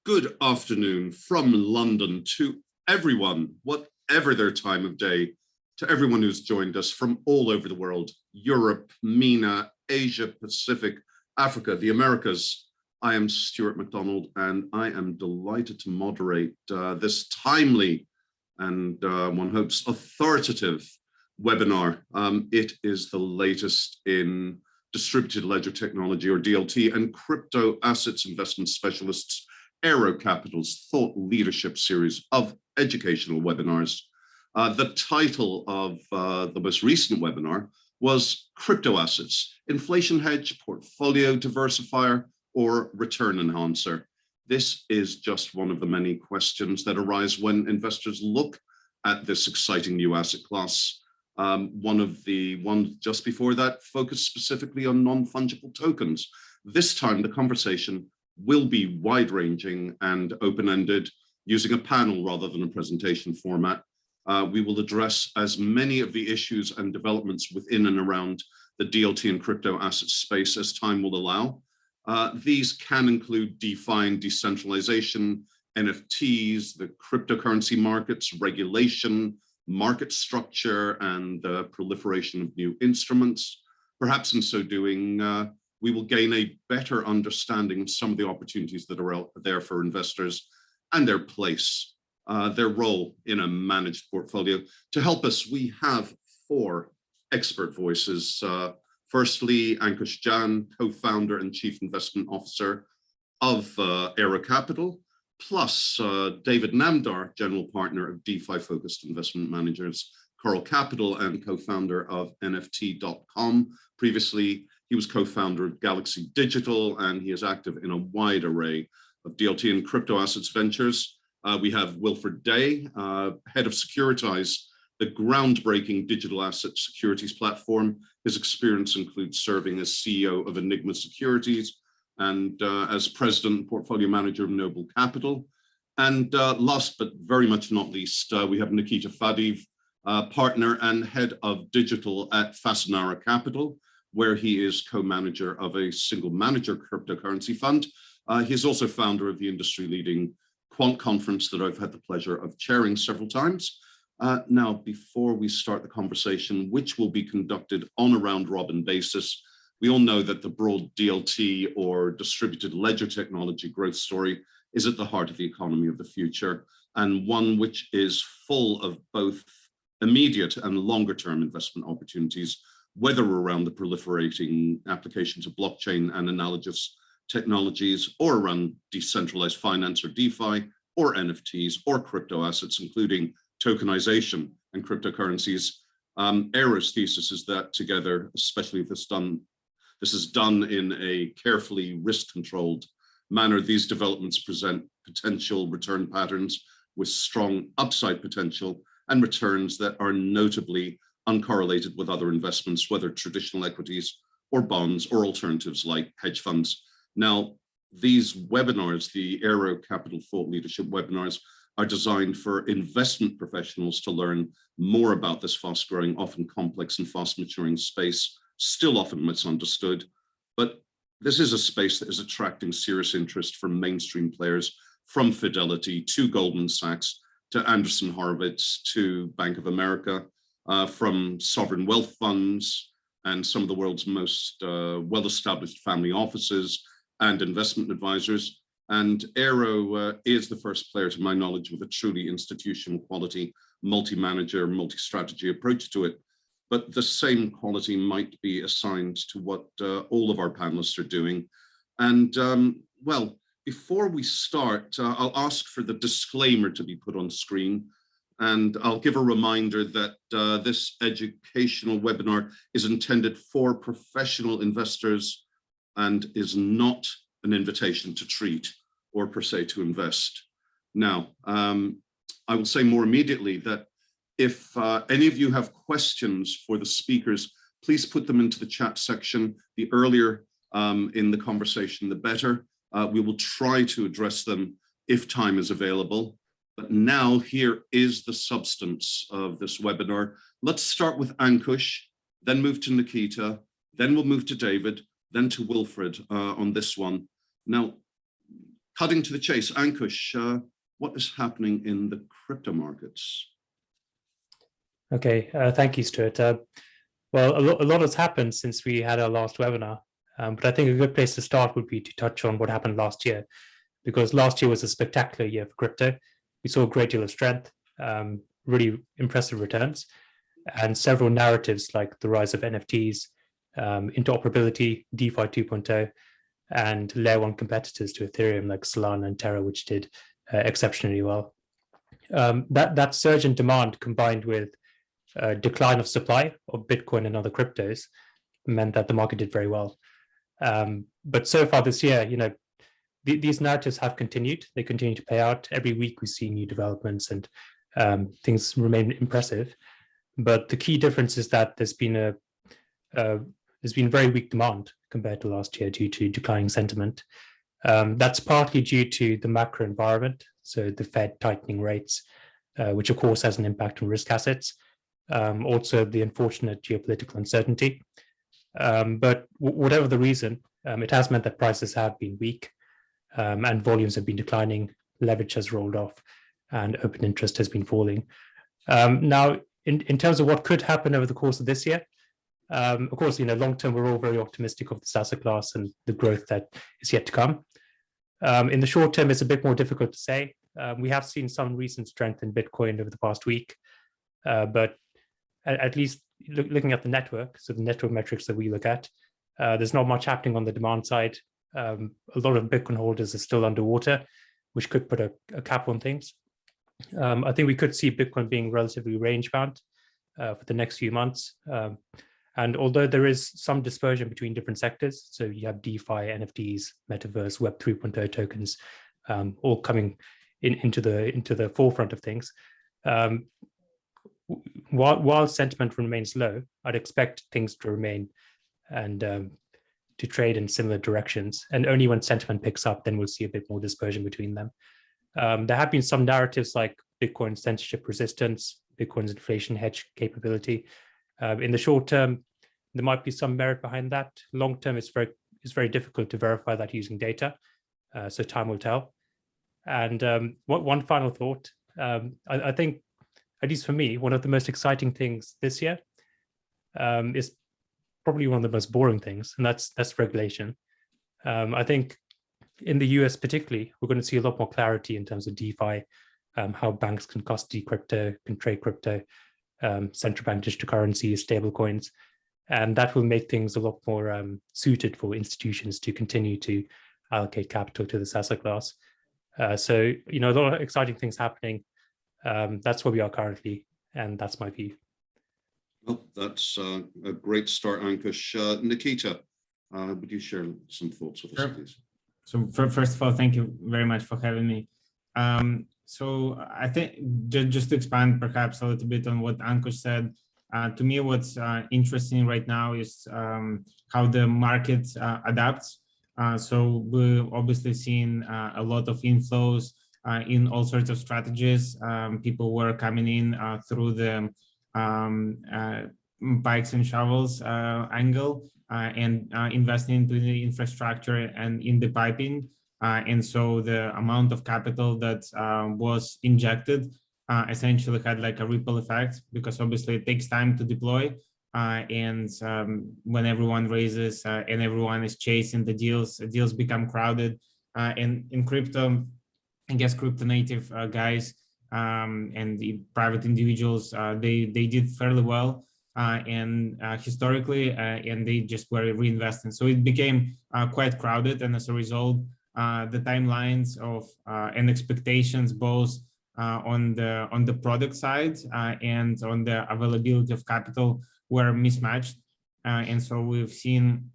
Good afternoon from London to everyone, whatever their time of day, to everyone who's joined us from all over the world, Europe, MENA, Asia, Pacific, Africa, the Americas. I am Stuart MacDonald, and I am delighted to moderate this timely and one hopes authoritative webinar. It is the latest in distributed ledger technology, or DLT, and crypto assets investment specialists Aero Capital's thought leadership series of educational webinars. The title of the most recent webinar was Crypto Assets, Inflation Hedge, Portfolio Diversifier, or Return Enhancer. This is just one of the many questions that arise when investors look at this exciting new asset class. One of the ones just before that focused specifically on non-fungible tokens. This time, the conversation will be wide-ranging and open-ended, using a panel rather than a presentation format. We will address as many of the issues and developments within and around the DLT and crypto asset space as time will allow. These can include DeFi and decentralization, NFTs, the cryptocurrency markets, regulation, market structure, and the proliferation of new instruments. Perhaps in so doing, we will gain a better understanding of some of the opportunities that are out there for investors and their place, their role in a managed portfolio. To help us, we have four expert voices. Firstly, Ankush Jain, co-founder and chief investment officer of Aero Capital, plus David Namdar, general partner of DeFi-focused investment managers, Coral Capital, and co-founder of NFT.com. Previously, he was co-founder of Galaxy Digital, and he is active in a wide array of DLT and crypto assets ventures. We have Wilfred Day, head of Securitize, the groundbreaking digital asset securities platform. His experience includes serving as CEO of Enigma Securities and as president and portfolio manager of Noble Capital. And last but very much not least, we have Nikita Fadiv, partner and head of digital at Fasanara Capital, where he is co-manager of a single manager cryptocurrency fund. He is also founder of the industry-leading Quant Conference that I've had the pleasure of chairing several times. Now, before we start the conversation, which will be conducted on a round-robin basis, we all know that the broad DLT, or distributed ledger technology growth story, is at the heart of the economy of the future, and one which is full of both immediate and longer-term investment opportunities, whether around the proliferating applications of blockchain and analogous technologies, or around decentralized finance or DeFi, or NFTs, or crypto assets, including tokenization and cryptocurrencies. Aero's thesis is that together, especially if this is done in a carefully risk-controlled manner, these developments present potential return patterns with strong upside potential and returns that are notably uncorrelated with other investments, whether traditional equities or bonds or alternatives like hedge funds. Now, these webinars, the Aero Capital Thought Leadership webinars, are designed for investment professionals to learn more about this fast-growing, often complex and fast-maturing space, still often misunderstood. But this is a space that is attracting serious interest from mainstream players, from Fidelity to Goldman Sachs, to Andreessen Horowitz, to Bank of America, from sovereign wealth funds and some of the world's most well-established family offices and investment advisors. And Aero is the first player, to my knowledge, with a truly institutional quality, multi-manager, multi-strategy approach to it. But the same quality might be assigned to what all of our panelists are doing. And well, before we start, I'll ask for the disclaimer to be put on screen. And I'll give a reminder that this educational webinar is intended for professional investors and is not an invitation to treat or per se to invest. Now, I will say more immediately that if any of you have questions for the speakers, please put them into the chat section. The earlier in the conversation, the better. We will try to address them if time is available. But now here is the substance of this webinar. Let's start with Ankush, then move to Nikita, then we'll move to David, then to Wilfred on this one. Now, cutting to the chase, Ankush, what is happening in the crypto markets? Okay, thank you, Stuart. Well, a lot has happened since we had our last webinar, but I think a good place to start would be to touch on what happened last year, because last year was a spectacular year for crypto. We saw a great deal of strength, really impressive returns, and several narratives like the rise of NFTs, interoperability, DeFi 2.0, and layer one competitors to Ethereum like Solana and Terra, which did exceptionally well. That surge in demand combined with decline of supply of Bitcoin and other cryptos meant that the market did very well. But so far this year, these narratives have continued. They continue to play out. Every week we see new developments and things remain impressive. But the key difference is that there's been very weak demand compared to last year due to declining sentiment. That's partly due to the macro environment, so the Fed tightening rates, which of course has an impact on risk assets. Also the unfortunate geopolitical uncertainty. But whatever the reason, it has meant that prices have been weak and volumes have been declining, leverage has rolled off, and open interest has been falling. Now, in terms of what could happen over the course of this year, of course, long term, we're all very optimistic of this asset class and the growth that is yet to come. In the short term, it's a bit more difficult to say. We have seen some recent strength in Bitcoin over the past week, but at least looking at the network, so the network metrics that we look at, there's not much happening on the demand side. A lot of Bitcoin holders are still underwater, which could put a cap on things. I think we could see Bitcoin being relatively range bound for the next few months. And although there is some dispersion between different sectors, so you have DeFi, NFTs, Metaverse, Web 3.0 tokens, all coming into the forefront of things. While sentiment remains low, I'd expect things to remain and to trade in similar directions. And only when sentiment picks up, then we'll see a bit more dispersion between them. There have been some narratives like Bitcoin's censorship resistance, Bitcoin's inflation hedge capability. In the short term, there might be some merit behind that. Long term, it's very difficult to verify that using data. So time will tell. And one final thought, I think, at least for me, one of the most exciting things this year is probably one of the most boring things, and that's regulation. I think in the US particularly, we're going to see a lot more clarity in terms of DeFi, how banks can custody crypto, can trade crypto, central bank digital currencies, stable coins, and that will make things a lot more suited for institutions to continue to allocate capital to this asset class. So, a lot of exciting things happening. That's where we are currently, and that's my view. Well, that's a great start, Ankush. Nikita, would you share some thoughts with us, please? So first of all, thank you very much for having me. So I think just to expand perhaps a little bit on what Ankush said, to me, what's interesting right now is how the market adapts. So we're obviously seeing a lot of inflows in all sorts of strategies. People were coming in through the bikes and shovels angle and investing into the infrastructure and in the piping. And so the amount of capital that was injected essentially had like a ripple effect, because obviously it takes time to deploy. And when everyone raises and everyone is chasing the deals become crowded. And in crypto, I guess crypto native guys and the private individuals, they did fairly well and historically, and they just were reinvesting. So it became quite crowded, and as a result, the timelines of and expectations both on the product side and on the availability of capital were mismatched, and so we've seen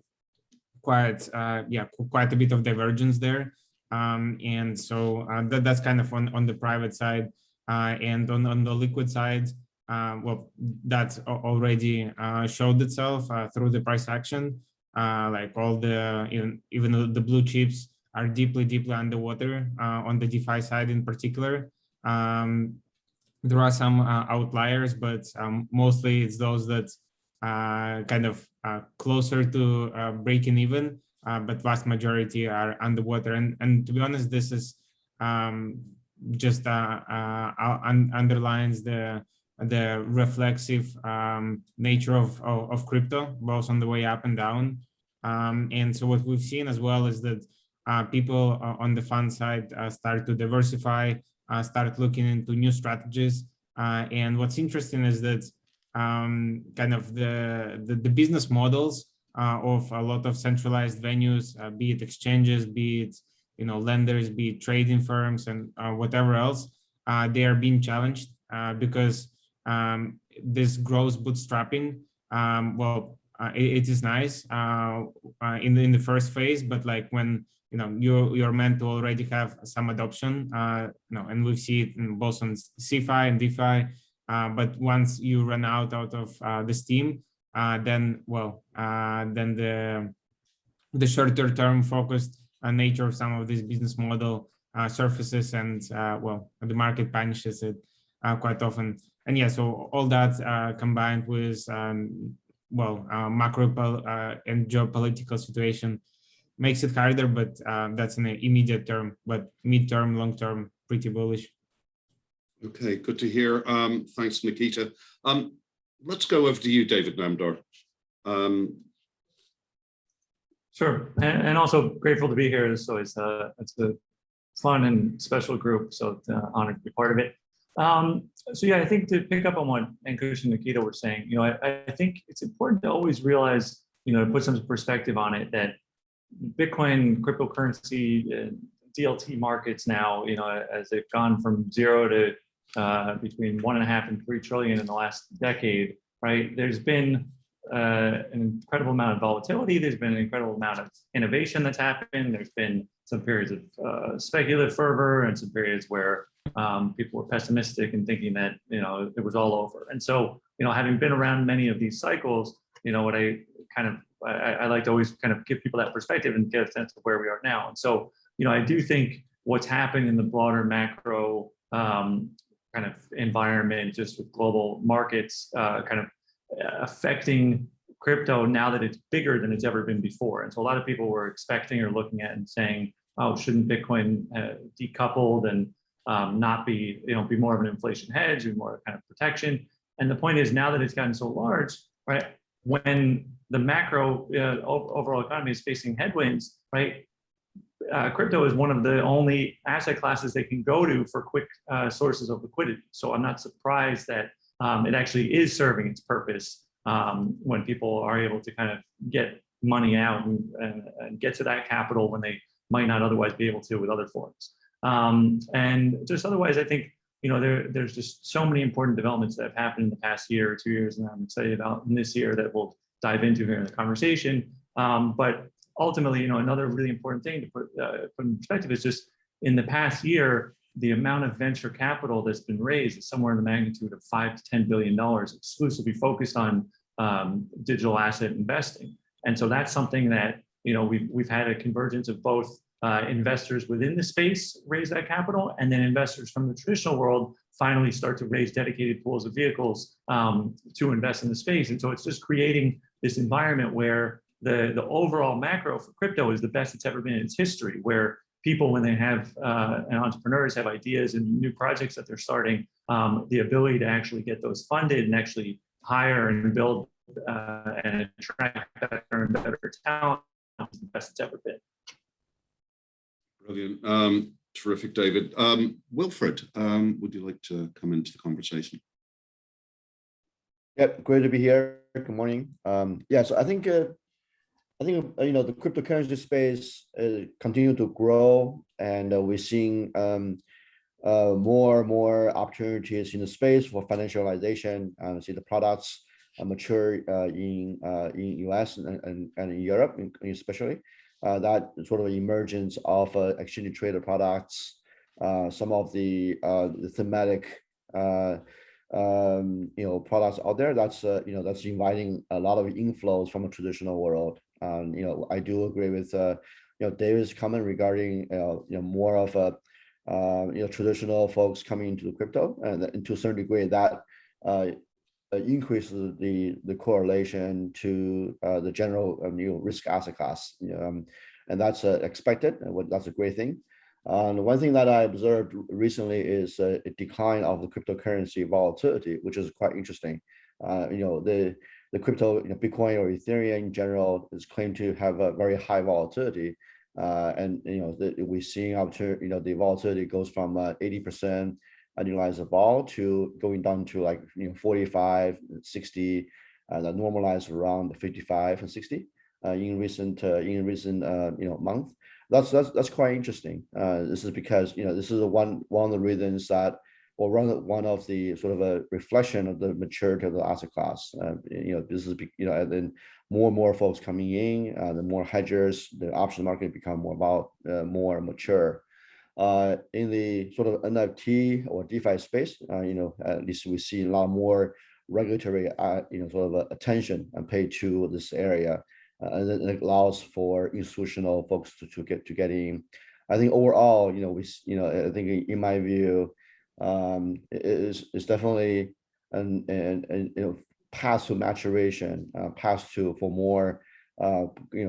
quite a bit of divergence there. And so that's kind of on the private side, and on the liquid side, well, that's already showed itself through the price action. Like all the even the blue chips are deeply underwater on the DeFi side in particular. There are some outliers, but mostly it's those that kind of closer to breaking even but vast majority are underwater. And to be honest, this is just underlines the reflexive nature of crypto, both on the way up and down. And so what we've seen as well is that people on the fund side start to diversify, start looking into new strategies. And what's interesting is that kind of the business models of a lot of centralized venues, be it exchanges, be it lenders, be it trading firms, and whatever else, they are being challenged because this gross bootstrapping. It is nice in the first phase, but like when you're meant to already have some adoption, and we see it in both on CeFi and DeFi. But once you run out of the steam, then the shorter term focused nature of some of this business model surfaces, and the market punishes it quite often. And yeah, so all that combined with macro and geopolitical situation makes it harder, but that's in the immediate term, but mid-term, long-term, pretty bullish. Okay, good to hear. Thanks, Nikita. Let's go over to you, David Namdar. Sure, and also grateful to be here. It's always it's a fun and special group, so honored to be part of it. So yeah, I think to pick up on what Ankush and Nikita were saying, I think it's important to always realize, to put some perspective on it, that Bitcoin, cryptocurrency, DLT markets now, as they've gone from 0 to between 1.5 and 3 trillion in the last decade, right? There's been an incredible amount of volatility. There's been an incredible amount of innovation that's happened. There's been some periods of speculative fervor and some periods where people were pessimistic and thinking that it was all over. And so having been around many of these cycles, what I like to always kind of give people that perspective and get a sense of where we are now. And so I do think what's happened in the broader macro kind of environment, just with global markets kind of affecting crypto now that it's bigger than it's ever been before. And so a lot of people were expecting or looking at and saying, oh, shouldn't Bitcoin decoupled and not be, be more of an inflation hedge and more kind of protection? And the point is, now that it's gotten so large, right, when the macro overall economy is facing headwinds, right, crypto is one of the only asset classes they can go to for quick sources of liquidity. So I'm not surprised that it actually is serving its purpose when people are able to kind of get money out and get to that capital when they might not otherwise be able to with other forms. And just otherwise, I think, there's just so many important developments that have happened in the past year or 2 years, and I'm excited about in this year that we'll dive into here in the conversation. But ultimately, another really important thing to put in perspective is just in the past year, the amount of venture capital that's been raised is somewhere in the magnitude of $5 to $10 billion, exclusively focused on digital asset investing. And so that's something that we've had a convergence of both investors within the space raise that capital, and then investors from the traditional world finally start to raise dedicated pools of vehicles to invest in the space. And so it's just creating this environment where the overall macro for crypto is the best it's ever been in its history, where people, when they have and entrepreneurs have ideas and new projects that they're starting, the ability to actually get those funded and actually hire and build and attract better and better talent is the best it's ever been. Brilliant. Terrific, David. Wilfred, would you like to come into the conversation? Yep, great to be here. Good morning. Yeah, so I think the cryptocurrency space continue to grow, and we're seeing more and more opportunities in the space for financialization. See the products mature in US and in Europe, especially. That sort of emergence of exchange traded products, some of the thematic products out there. That's that's inviting a lot of inflows from a traditional world. I do agree with David's comment regarding more of a traditional folks coming into the crypto, and to a certain degree that increases the correlation to the general risk asset class, and that's expected, and that's a great thing. One thing that I observed recently is a decline of the cryptocurrency volatility, which is quite interesting. The crypto, Bitcoin or Ethereum in general is claimed to have a very high volatility, and we're seeing after the volatility goes from 80% annualized vol to going down to like 45, 60, and normalized around 55 and 60 in recent month. That's quite interesting. This is because this is one of the reasons that, or one of the sort of a reflection of the maturity of the asset class. This is and then more and more folks coming in, the more hedgers, the option market become more mature. In the sort of NFT or DeFi space, at least we see a lot more regulatory, sort of attention and paid to this area, and it allows for institutional folks to get in. I think overall, I think in my view, it's definitely an path to maturation, path for more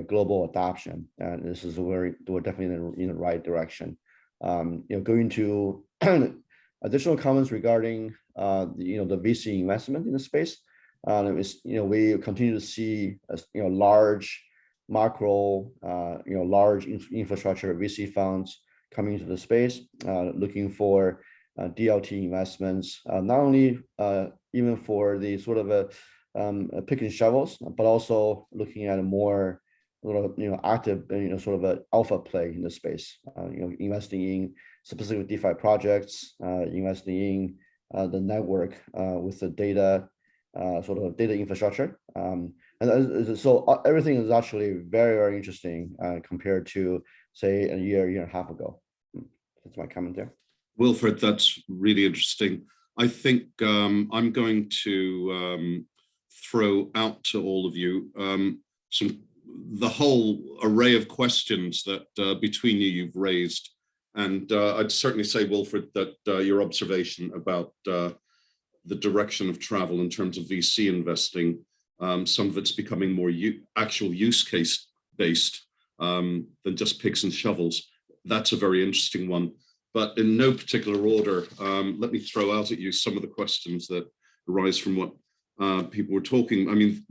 global adoption, and this is we're definitely in the right direction. Going to additional comments regarding the VC investment in the space. We continue to see large macro, large infrastructure VC funds coming into the space, looking for DLT investments, not only even for the sort of a pick and shovels, but also looking at a more active, sort of an alpha play in the space, investing in specific DeFi projects, investing in the network with the data, sort of data infrastructure. And so everything is actually very, very interesting compared to, say, a year and a half ago. That's my comment there. Wilfred, that's really interesting. I think I'm going to throw out to all of you the whole array of questions that between you've raised. And I'd certainly say, Wilfred, that your observation about the direction of travel in terms of VC investing, some of it's becoming more actual use case based than just picks and shovels. That's a very interesting one. But in no particular order, let me throw out at you some of the questions that arise from what people were talking. I mean,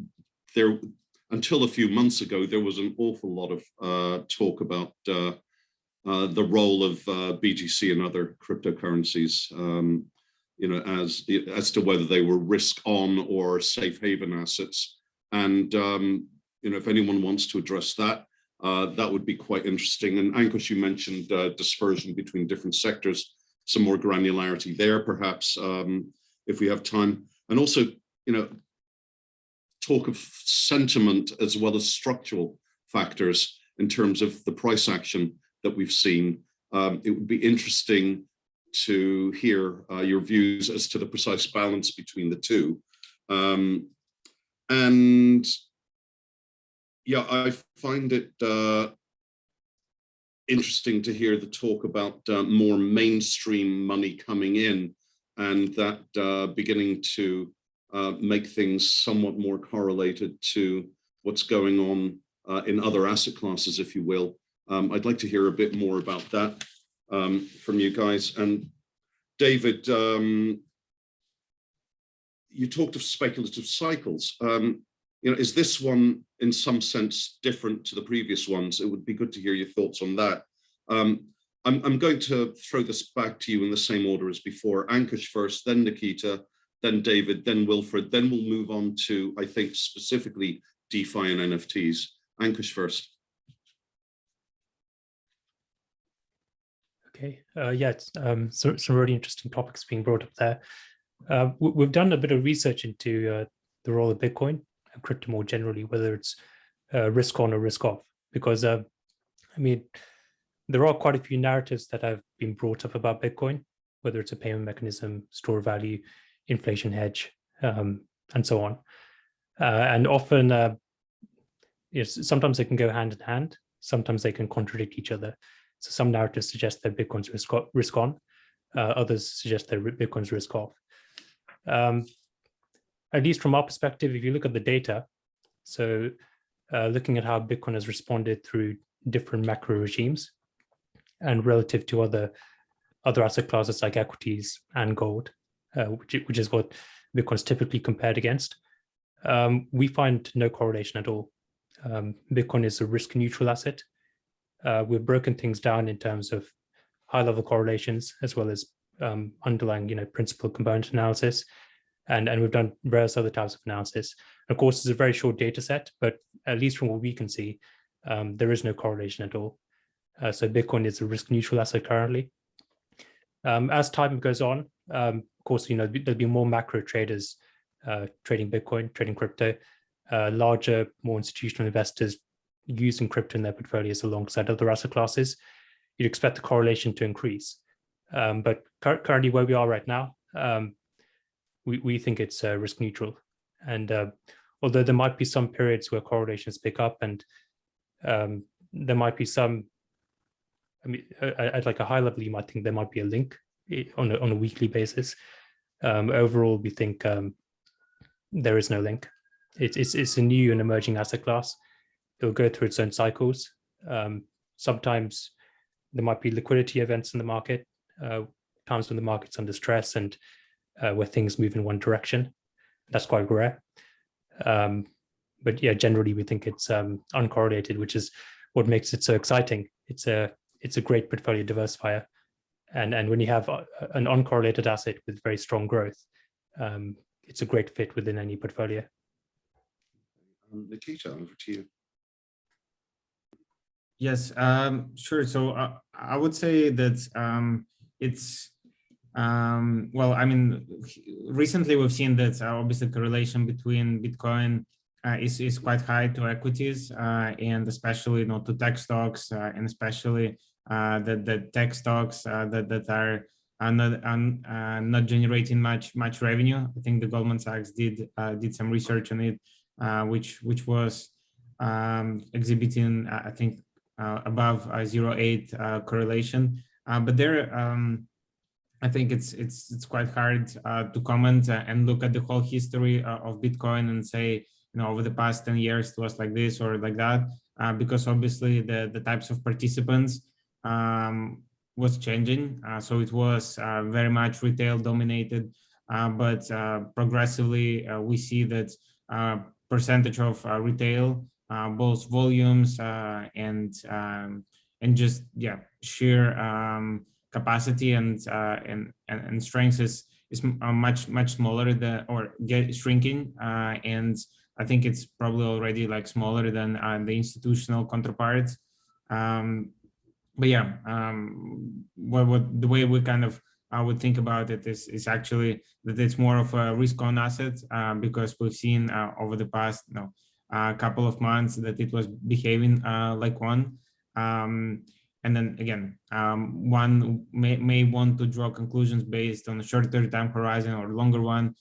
until a few months ago, there was an awful lot of talk about the role of BTC and other cryptocurrencies, as to whether they were risk on or safe haven assets. And if anyone wants to address that, that would be quite interesting. And Ankush, you mentioned dispersion between different sectors, some more granularity there, perhaps, if we have time. And also, talk of sentiment as well as structural factors in terms of the price action that we've seen. It would be interesting to hear your views as to the precise balance between the two. And yeah, I find it interesting to hear the talk about more mainstream money coming in, and that beginning to make things somewhat more correlated to what's going on in other asset classes, if you will. I'd like to hear a bit more about that from you guys. And David, you talked of speculative cycles. Is this one in some sense different to the previous ones? It would be good to hear your thoughts on that. I'm going to throw this back to you in the same order as before. Ankush first, then Nikita, then David, then Wilfred, then we'll move on to, I think, specifically DeFi and NFTs. Ankush first. Okay, yeah, so some really interesting topics being brought up there. We've done a bit of research into the role of Bitcoin and crypto more generally, whether it's risk on or risk off, because I mean, there are quite a few narratives that have been brought up about Bitcoin, whether it's a payment mechanism, store value, inflation hedge, and so on. And often, sometimes they can go hand in hand, sometimes they can contradict each other. So some narratives suggest that Bitcoin's risk on, others suggest that Bitcoin's risk off. at least from our perspective, if you look at the data, so looking at how Bitcoin has responded through different macro regimes and relative to other asset classes like equities and gold, which is what Bitcoin is typically compared against, we find no correlation at all. Bitcoin is a risk neutral asset. We've broken things down in terms of high level correlations as well as underlying, principal component analysis. And we've done various other types of analysis. Of course, it's a very short data set, but at least from what we can see, there is no correlation at all. So Bitcoin is a risk neutral asset currently. As time goes on, of course, there'll be more macro traders trading Bitcoin, trading crypto, larger, more institutional investors using crypto in their portfolios alongside other asset classes. You'd expect the correlation to increase. But currently where we are right now, we think it's risk neutral. And although there might be some periods where correlations pick up and there might be some, at like a high level, you might think there might be a link on a weekly basis. Overall, we think there is no link. It's a new and emerging asset class. It'll go through its own cycles. Sometimes there might be liquidity events in the market, times when the market's under stress and where things move in one direction. That's quite rare. But yeah, generally we think it's uncorrelated, which is what makes it so exciting. It's a great portfolio diversifier. And when you have an uncorrelated asset with very strong growth, it's a great fit within any portfolio. Nikita, over to you. Yes, sure. So I would say that it's well, I mean, recently we've seen that obviously correlation between Bitcoin is quite high to equities and especially to tech stocks and especially the tech stocks that are not generating much revenue. I think the Goldman Sachs did some research on it, which was exhibiting I think above 0.8 correlation. But there, I think it's quite hard to comment and look at the whole history of Bitcoin and say, over the past 10 years it was like this or like that, because obviously the types of participants was changing. So it was very much retail dominated, but progressively we see that percentage of retail, both volumes and just sheer capacity and strength is much smaller or shrinking, and I think it's probably already like smaller than the institutional counterparts. But yeah, what the way we kind of would think about it is actually that it's more of a risk-on asset, because we've seen over the past couple of months that it was behaving like one. And then again, one may want to draw conclusions based on a shorter time horizon or longer one,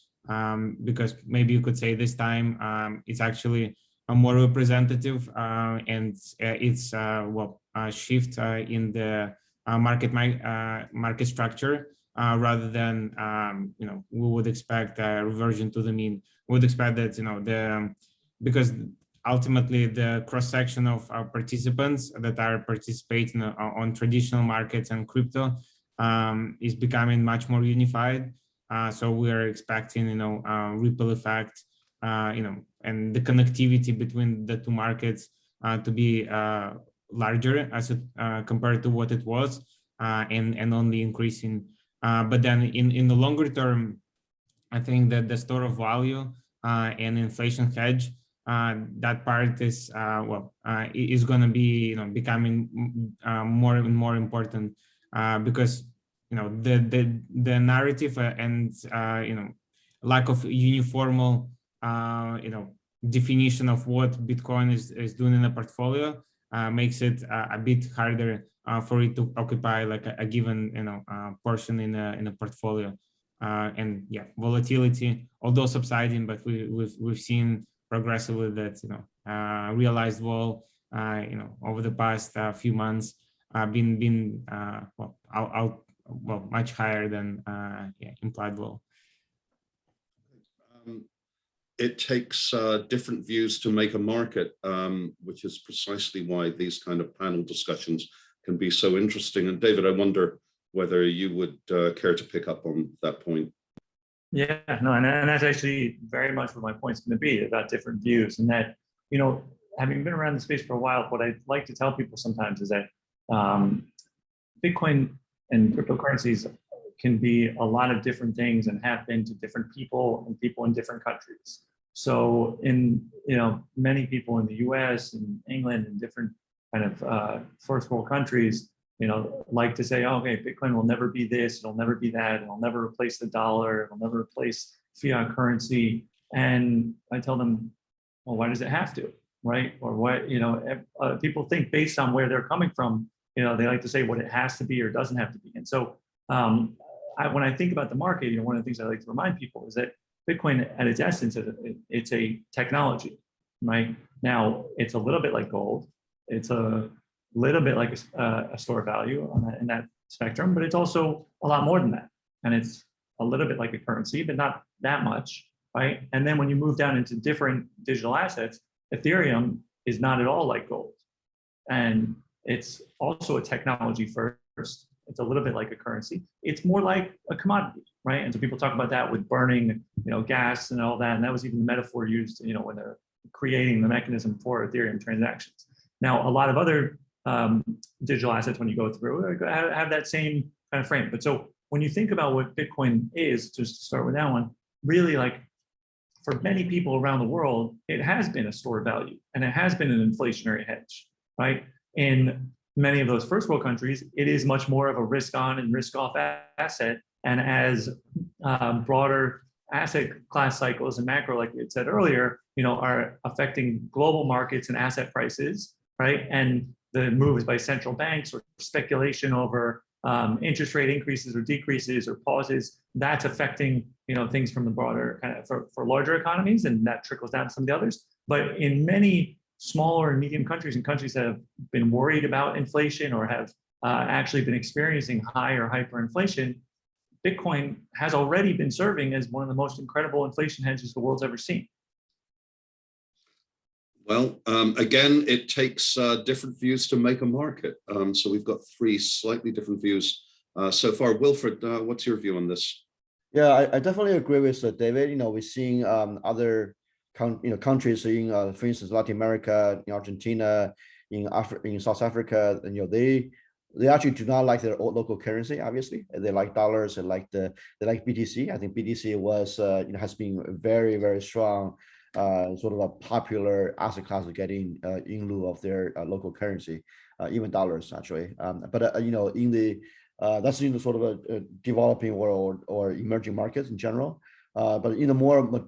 because maybe you could say this time it's actually a more representative and it's a shift in the market structure rather than we would expect a reversion to the mean. We would expect that because ultimately the cross section of participants that are participating on traditional markets and crypto is becoming much more unified. So we are expecting ripple effect, and the connectivity between the two markets to be larger as compared to what it was, and only increasing. But then in the longer term, I think that the store of value and inflation hedge, that part is is going to be becoming more and more important, because the narrative and lack of uniform definition of what Bitcoin is doing in a portfolio makes it a bit harder for it to occupy like a given portion in a portfolio. And yeah, volatility, although subsiding, but we've seen progressively that realized vol over the past few months been much higher than implied vol. it takes different views to make a market, which is precisely why these kind of panel discussions can be so interesting. And David, I wonder whether you would care to pick up on that point. Yeah, no, and that's actually very much what my point's going to be about different views, and that, you know, having been around the space for a while, what I like to tell people sometimes is that Bitcoin and cryptocurrencies can be a lot of different things and have been to different people and people in different countries. So in, you know, many people in the US and England and different kind of first world countries, you know, like to say, oh, okay, Bitcoin will never be this, it'll never be that, it'll never replace the dollar, it'll never replace fiat currency. And I tell them, well, why does it have to, right? Or what, you know, people think based on where they're coming from, you know, they like to say what it has to be or doesn't have to be. And so when I think about the market, you know, one of the things I like to remind people is that Bitcoin at its essence, it's a technology, right? Now, it's a little bit like gold. It's a little bit like a store of value in that spectrum, but it's also a lot more than that. And it's a little bit like a currency, but not that much, right? And then when you move down into different digital assets, Ethereum is not at all like gold. And it's also a technology first. It's a little bit like a currency. It's more like a commodity, right? And so people talk about that with burning, you know, gas and all that. And that was even the metaphor used, you know, when they're creating the mechanism for Ethereum transactions. Now, a lot of other digital assets, when you go through, have that same kind of frame. But so when you think about what Bitcoin is, just to start with that one, really, like, for many people around the world, it has been a store of value and it has been an inflationary hedge, right? In many of those first world countries, it is much more of a risk on and risk off asset. And as broader asset class cycles and macro, like we had said earlier, you know, are affecting global markets and asset prices, right? And the moves by central banks or speculation over interest rate increases or decreases or pauses, that's affecting, you know, things from the broader kind of for larger economies, and that trickles down to some of the others. But in many smaller and medium countries and countries that have been worried about inflation or have actually been experiencing high or hyperinflation, Bitcoin has already been serving as one of the most incredible inflation hedges the world's ever seen. Well, again, it takes different views to make a market. So we've got three slightly different views so far. Wilfred, what's your view on this? Yeah, I definitely agree with David. You know, we're seeing other countries in, for instance, Latin America, in Argentina, in South Africa, and, you know, they actually do not like their own local currency. Obviously, they like dollars. They like BTC. I think BTC was you know, has been very, very strong, sort of a popular asset class of getting in lieu of their local currency, even dollars actually. But you know, in the that's in the sort of a developing world or emerging markets in general. But in the more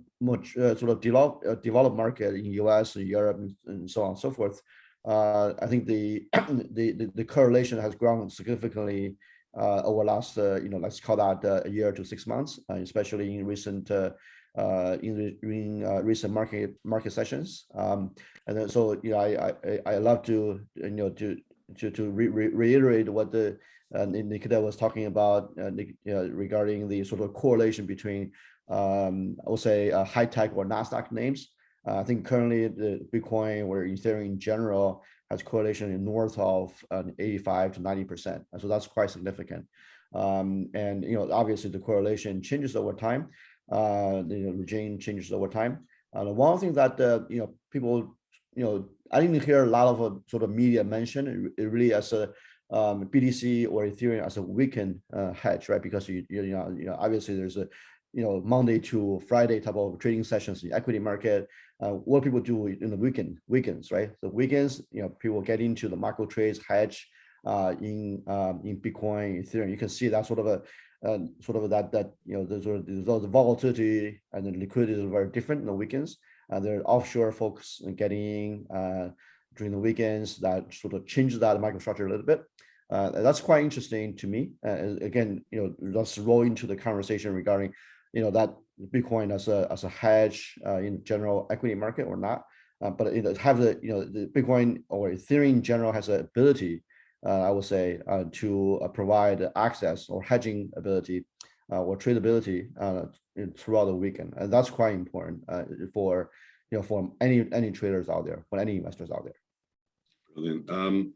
sort of developed market in US and Europe and so on and so forth, I think the correlation has grown significantly over last you know, let's call that a year to 6 months, especially in recent recent market sessions. And then so, you know, I love to, you know, to reiterate what the Nikita was talking about, regarding the sort of correlation between I would say high tech or NASDAQ names. I think currently the Bitcoin or Ethereum in general has correlation in north of 85 to 90%. And so that's quite significant. And, you know, obviously the correlation changes over time. The regime changes over time. One of the things that, you know, people, you know, I didn't hear a lot of sort of media mention it really as a BTC or Ethereum as a weekend hedge, right? Because you know, obviously there's a, you know, Monday to Friday type of trading sessions in the equity market. What people do in the weekends, right? So weekends, you know, people get into the macro trades, hedge in Bitcoin, Ethereum. You can see that sort of a that you know, the volatility and the liquidity is very different in the weekends. There are offshore folks getting during the weekends that sort of changes that microstructure a little bit. That's quite interesting to me. Again, you know, let's roll into the conversation regarding, you know, that Bitcoin as a hedge in general equity market or not. But it have the, you know, the Bitcoin or Ethereum in general has the ability, I would say, to provide access or hedging ability or tradability, throughout the weekend, and that's quite important for for any traders out there, for any investors out there. Brilliant.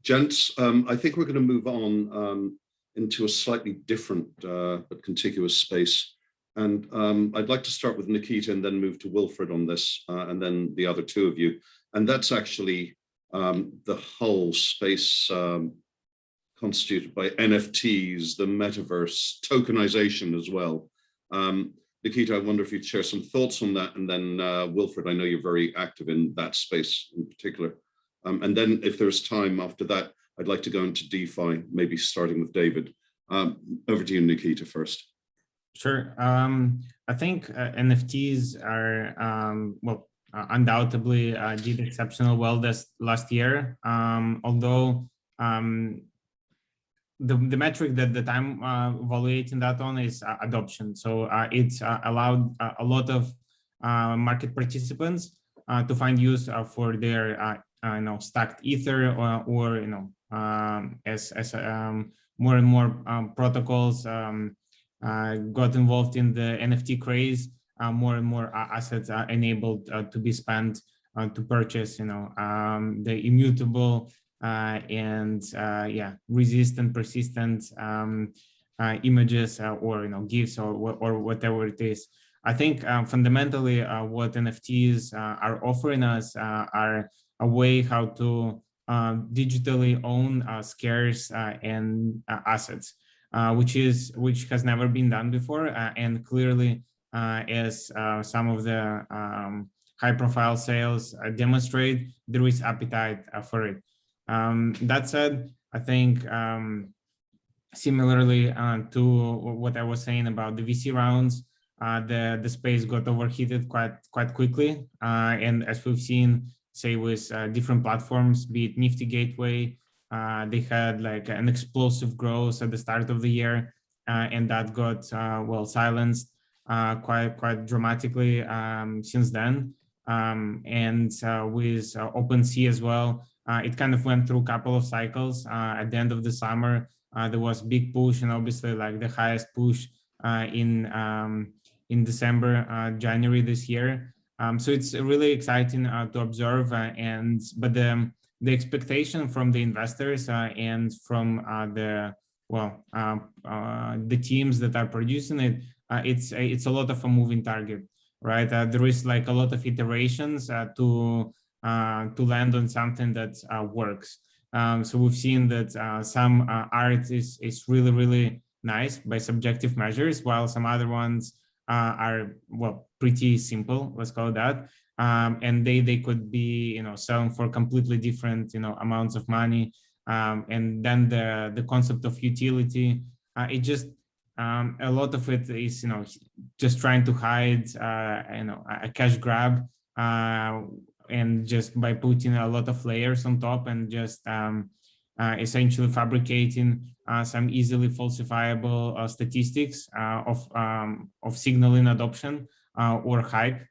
Gents, I think we're going to move on into a slightly different but contiguous space. And I'd like to start with Nikita and then move to Wilfred on this, and then the other two of you. And that's actually the whole space constituted by NFTs, the metaverse, tokenization as well. Nikita, I wonder if you'd share some thoughts on that. And then Wilfred, I know you're very active in that space in particular. And then if there's time after that, I'd like to go into DeFi, maybe starting with David. Over to you, Nikita, first. Sure. I think NFTs are, well, undoubtedly did exceptional well this last year. Although the metric that I'm evaluating that on is adoption. So it's allowed a lot of market participants to find use for their stacked ether, or as more and more protocols got involved in the NFT craze, more and more assets are enabled to be spent to purchase, the immutable and resistant, persistent images or GIFs or whatever it is. I think fundamentally what NFTs are offering us are a way how to digitally own scarce and assets, which has never been done before, and clearly as some of the high-profile sales demonstrate, there is appetite for it. That said, I think similarly to what I was saying about the VC rounds, the space got overheated quite quickly, and as we've seen, say with different platforms, be it Nifty Gateway, they had like an explosive growth at the start of the year, and that got silenced quite dramatically since then. And with OpenSea as well, it kind of went through a couple of cycles. At the end of the summer, there was big push, and obviously like the highest push in December, January this year. So it's really exciting to observe, but the expectation from the investors and from the teams that are producing it, it's a lot of a moving target, right? There is like a lot of iterations to land on something that works. So we've seen that some art is really nice by subjective measures, while some other ones are pretty simple, let's call it that, and they could be selling for completely different amounts of money, and then the concept of utility, it just a lot of it is just trying to hide a cash grab, and just by putting a lot of layers on top and just essentially fabricating some easily falsifiable statistics of signaling adoption or hype,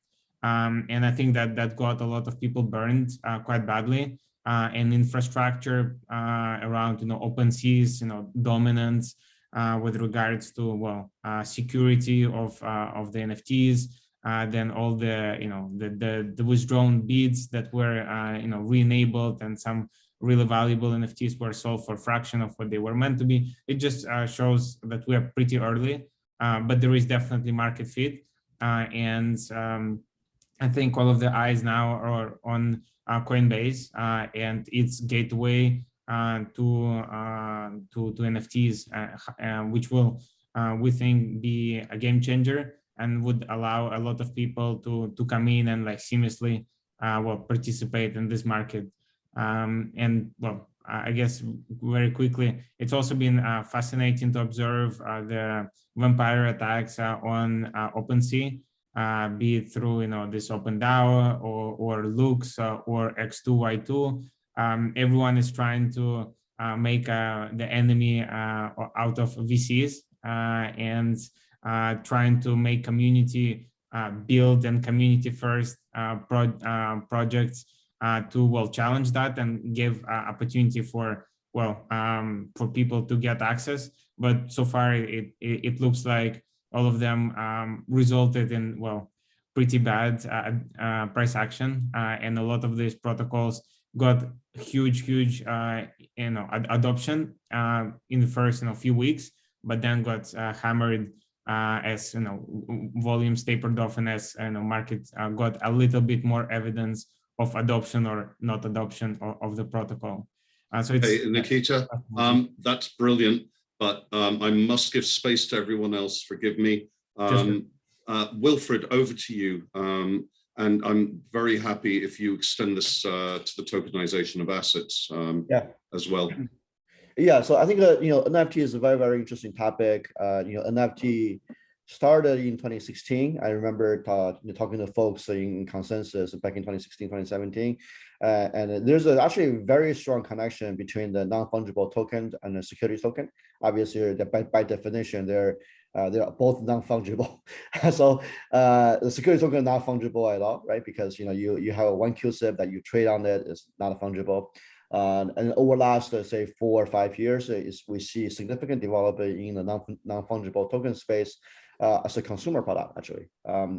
and I think that got a lot of people burned quite badly, and infrastructure around OpenSea's dominance with regards to security of the NFTs, then all the withdrawn bids that were re-enabled, and some really valuable NFTs were sold for a fraction of what they were meant to be. It just shows that we are pretty early, but there is definitely market fit, and I think all of the eyes now are on Coinbase and its gateway to NFTs, which will we think be a game changer and would allow a lot of people to come in and like seamlessly participate in this market. And I guess very quickly, it's also been fascinating to observe the vampire attacks on OpenSea, be it through this OpenDAO or Lux or X2Y2. Everyone is trying to make the enemy out of VCs and trying to make community build and community first projects to challenge that and give opportunity for people to get access. But so far it looks like all of them resulted in, well, pretty bad price action, and a lot of these protocols got huge adoption in the first few weeks, but then got hammered as volumes tapered off, and as market got a little bit more evidence of adoption or not adoption of the protocol. So it's Nikita, that's brilliant, but I must give space to everyone else. Forgive me. Wilfred, over to you. And I'm very happy if you extend this to the tokenization of assets as well. Yeah, so I think NFT is a very interesting topic. NFT started in 2016. I remember talking to folks in Consensus back in 2016, 2017. And there's actually a very strong connection between the non-fungible token and the security token. Obviously, by definition, they're both non-fungible. So the security token is not fungible at all, right? Because you have one QSIP that you trade on it, it's not fungible. And over the last, let's say, 4 or 5 years, we see significant development in the non-fungible token space as a consumer product, actually.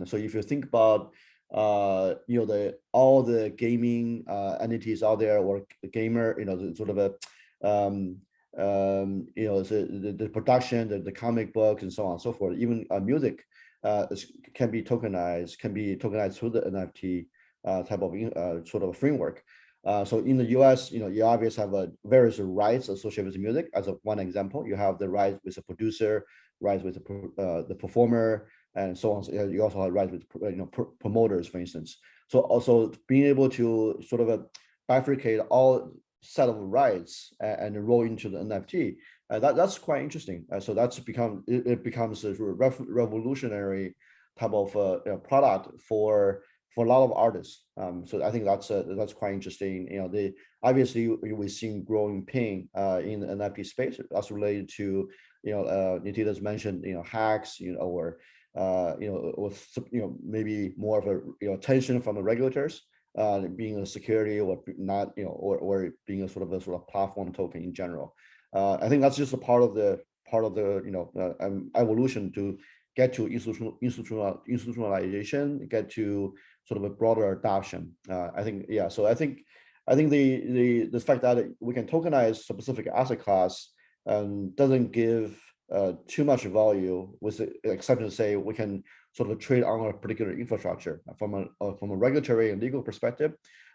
So if you think about all the gaming entities out there, or the gamer, sort of a the production, the comic books, and so on and so forth. Even music can be tokenized through the NFT type of sort of framework. So in the US, you obviously have various rights associated with music. As one example, you have the rights with the producer, rights with the performer, and so on. So you also have rights with promoters, for instance. So also being able to sort of bifurcate all set of rights and roll into the NFT, that's quite interesting. So it becomes a revolutionary type of product for a lot of artists. So I think that's quite interesting. Obviously we've seen growing pain in the NFT space. That's related to Nikita's mentioned hacks, or maybe more of a attention from the regulators, being a security or not, or being a sort of platform token in general. I think that's just a part of the evolution to get to institutionalization, get to sort of a broader adoption. I think the fact that we can tokenize specific asset class doesn't give too much value, with the exception to say we can sort of trade on a particular infrastructure from a regulatory and legal perspective.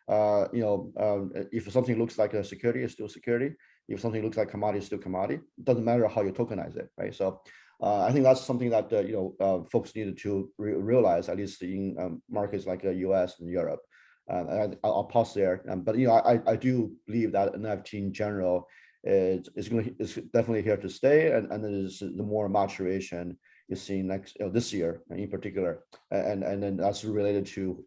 If something looks like a security, it's still security. If something looks like commodity, it's still commodity. It doesn't matter how you tokenize it, right? So I think that's something that folks needed to realize, at least in markets like the US and Europe. I'll pause there. But I do believe that NFT in general is definitely here to stay, and there's the more maturation you see this year in particular, and then that's related to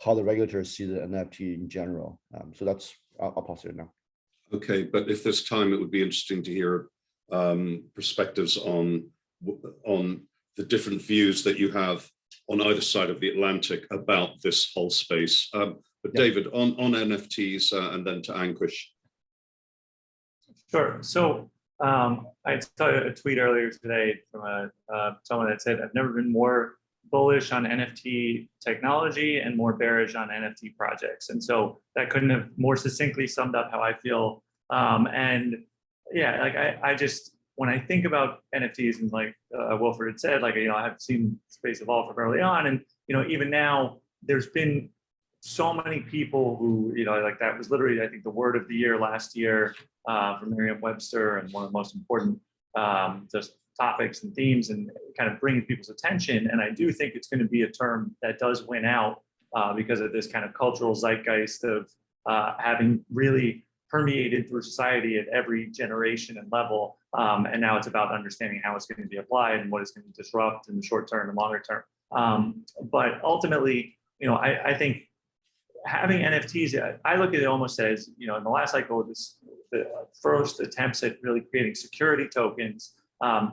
how the regulators see the NFT in general. So that's I'll pause there now. Okay, but if there's time, it would be interesting to hear perspectives on the different views that you have on either side of the Atlantic about this whole space. But David, on NFTs, and then to Ankush. Sure. So I saw a tweet earlier today from someone that said, "I've never been more bullish on NFT technology and more bearish on NFT projects." And so that couldn't have more succinctly summed up how I feel. And yeah, like I just, when I think about NFTs, and like Wilfred had said, like, I have seen space evolve from early on, and even now there's been so many people who, like that was literally, I think, the word of the year last year from Merriam-Webster, and one of the most important just topics and themes, and kind of bringing people's attention. And I do think it's going to be a term that does win out because of this kind of cultural zeitgeist of having really permeated through society at every generation and level. And now it's about understanding how it's going to be applied and what it's going to disrupt in the short term and longer term. But ultimately, I think having NFTs, I look at it almost as, in the last cycle, the first attempts at really creating security tokens,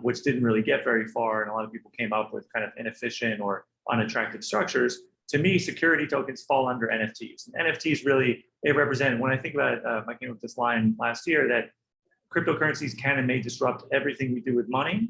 which didn't really get very far, and a lot of people came up with kind of inefficient or unattractive structures. To me, security tokens fall under NFTs. And NFTs really, they represent, when I think about it, I came up with this line last year, that cryptocurrencies can and may disrupt everything we do with money,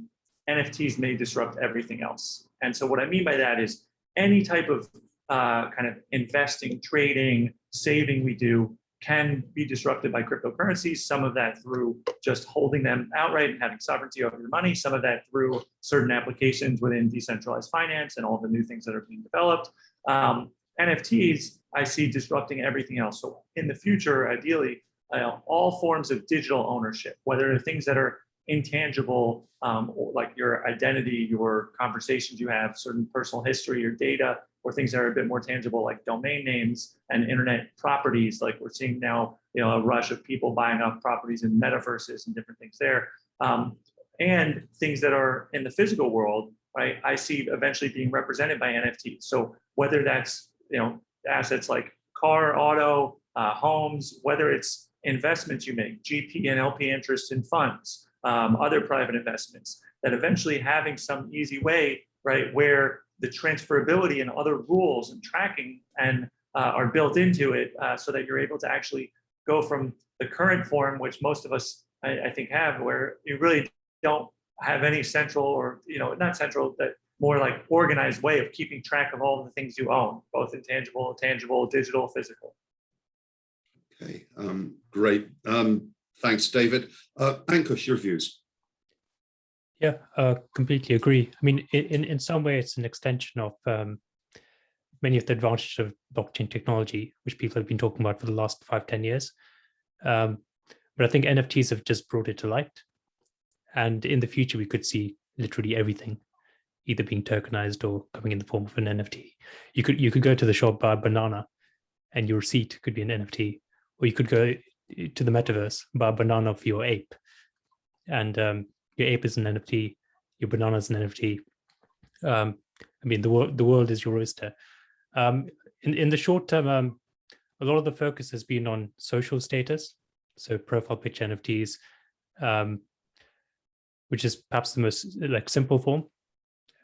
NFTs may disrupt everything else. And so what I mean by that is any type of kind of investing, trading, saving we do can be disrupted by cryptocurrencies. Some of that through just holding them outright and having sovereignty over your money. Some of that through certain applications within decentralized finance and all the new things that are being developed. NFTs, I see disrupting everything else. So in the future, ideally, all forms of digital ownership, whether they're things that are intangible, like your identity, your conversations you have, certain personal history, your data, or things that are a bit more tangible, like domain names and internet properties. Like we're seeing now, a rush of people buying up properties in metaverses and different things there, and things that are in the physical world. Right, I see eventually being represented by NFTs. So whether that's assets like car, auto, homes, whether it's investments you make, GP and LP interest in funds, other private investments, that eventually having some easy way, right, where the transferability and other rules and tracking and are built into it, so that you're able to actually go from the current form, which most of us, I think, have, where you really don't have any central, or not central, but more like organized way of keeping track of all of the things you own, both intangible, tangible, digital, physical. Okay, great. Thanks, David. Ankush, your views? Yeah, completely agree. I mean, in some way, it's an extension of many of the advantages of blockchain technology, which people have been talking about for the last 5-10 years. But I think NFTs have just brought it to light. And in the future, we could see literally everything either being tokenized or coming in the form of an NFT. You could go to the shop, buy a banana, and your receipt could be an NFT. Or you could go to the metaverse, buy a banana for your ape, and your ape is an NFT, your banana is an NFT. I mean, the world is your oyster. In the short term, a lot of the focus has been on social status, so profile picture NFTs, which is perhaps the most simple form.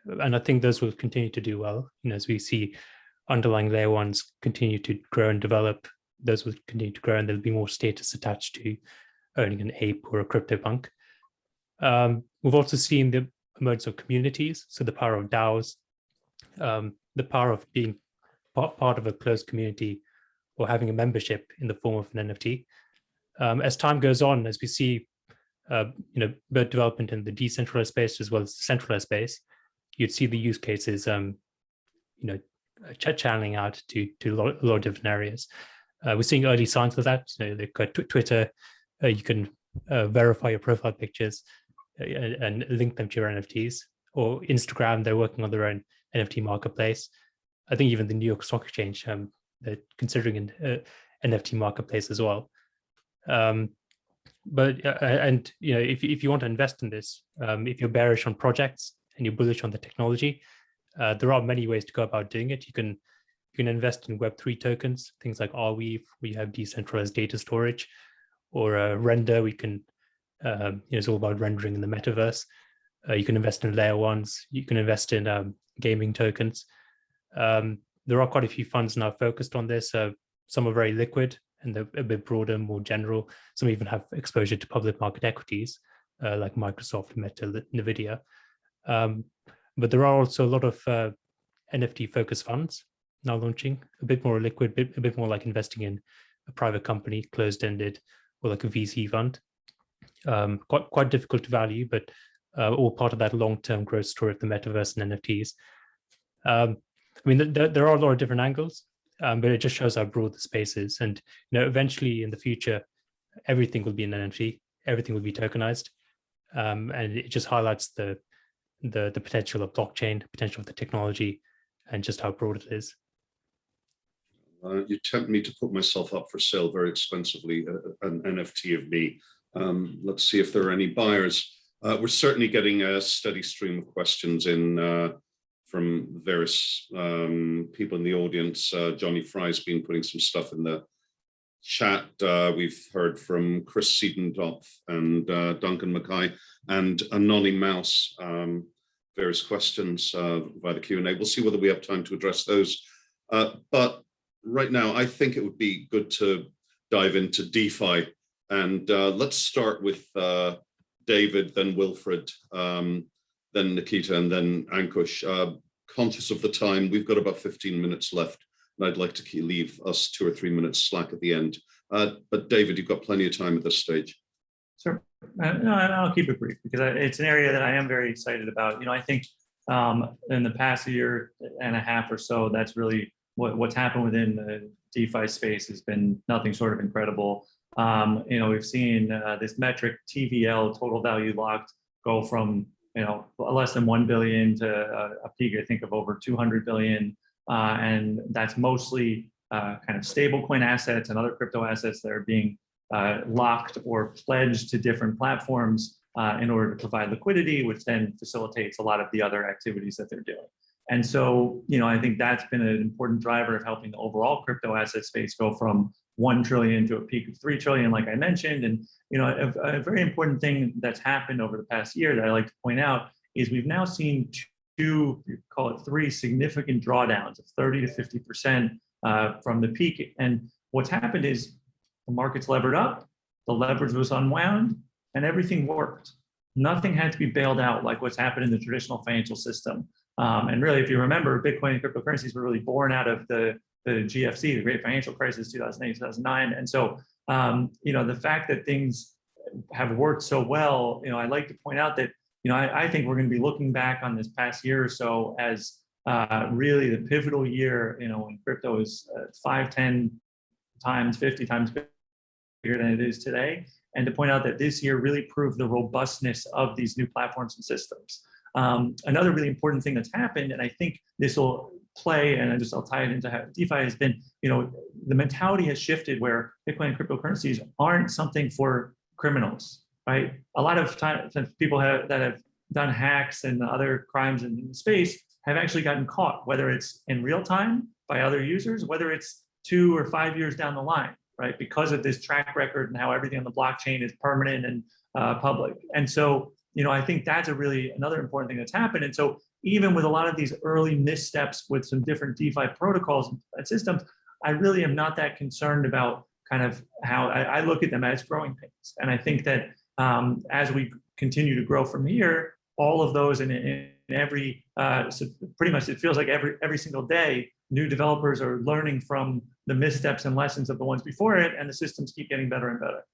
And I think those will continue to do well. As we see underlying layer ones continue to grow and develop, those will continue to grow, and there'll be more status attached to owning an ape or a CryptoPunk. We've also seen the emergence of communities, so the power of DAOs, the power of being part of a closed community or having a membership in the form of an NFT. As time goes on, as we see both development in the decentralized space as well as the centralized space, you'd see the use cases channeling out to a lot of different areas. We're seeing early signs of that. Like Twitter, you can verify your profile pictures and link them to your NFTs. Or Instagram, they're working on their own NFT marketplace. I think even the New York Stock Exchange, they're considering an NFT marketplace as well. But if you want to invest in this, if you're bearish on projects and you're bullish on the technology, there are many ways to go about doing it. You can invest in Web3 tokens, things like Arweave, where you have decentralized data storage, or Render. We can, it's all about rendering in the metaverse. You can invest in layer ones. You can invest in gaming tokens. There are quite a few funds now focused on this. Some are very liquid and they're a bit broader, more general. Some even have exposure to public market equities, like Microsoft, Meta, NVIDIA. But there are also a lot of NFT-focused funds now launching, a bit more liquid, a bit more like investing in a private company, closed-ended, or like a VC fund. Quite difficult to value, but all part of that long-term growth story of the metaverse and NFTs. I mean, there are a lot of different angles, but it just shows how broad the space is. And eventually in the future, everything will be an NFT, everything will be tokenized, and it just highlights the potential of blockchain, the potential of the technology, and just how broad it is. You tempt me to put myself up for sale very expensively, an NFT of me. Let's see if there are any buyers. We're certainly getting a steady stream of questions in from various people in the audience. Johnny Fry's been putting some stuff in the chat. We've heard from Chris Siedendorf and Duncan Mackay and Anony Mouse, various questions via the Q&A. We'll see whether we have time to address those. But right now, I think it would be good to dive into DeFi. And let's start with David, then Wilfred. then Nikita, and then Ankush. Conscious of the time, we've got about 15 minutes left, and I'd like to leave us 2 or 3 minutes slack at the end. But David, you've got plenty of time at this stage. Sure. No, I'll keep it brief because it's an area that I am very excited about. I think in the past year and a half or so, that's really what's happened within the DeFi space has been nothing short of incredible. We've seen this metric TVL, total value locked, go from less than 1 billion to a peak, I think, of over 200 billion. And that's mostly kind of stable coin assets and other crypto assets that are being locked or pledged to different platforms in order to provide liquidity, which then facilitates a lot of the other activities that they're doing. And so, I think that's been an important driver of helping the overall crypto asset space go from 1 trillion to a peak of 3 trillion, like I mentioned. And, a very important thing that's happened over the past year that I like to point out is we've now seen call it 3 significant drawdowns of 30 to 50% from the peak. And what's happened is the market's levered up, the leverage was unwound, and everything worked. Nothing had to be bailed out like what's happened in the traditional financial system. And really, if you remember, Bitcoin and cryptocurrencies were really born out of the GFC, the Great Financial Crisis, 2008, 2009. And so, the fact that things have worked so well, I'd like to point out that, I think we're going to be looking back on this past year or so as really the pivotal year, when crypto is 5, 10 times, 50 times bigger than it is today. And to point out that this year really proved the robustness of these new platforms and systems. Another really important thing that's happened, and I think this will play, and I'll tie it into how DeFi has been, the mentality has shifted where Bitcoin and cryptocurrencies aren't something for criminals, right? A lot of times people that have done hacks and other crimes in the space have actually gotten caught, whether it's in real time by other users, whether it's 2 or 5 years down the line, right? Because of this track record and how everything on the blockchain is permanent and public. And so, I think that's another important thing that's happened. And so even with a lot of these early missteps with some different DeFi protocols and systems, I really am not that concerned about kind of how I look at them as growing pains. And I think that as we continue to grow from here, all of those in every, so pretty much it feels like every single day, new developers are learning from the missteps and lessons of the ones before it, and the systems keep getting better and better.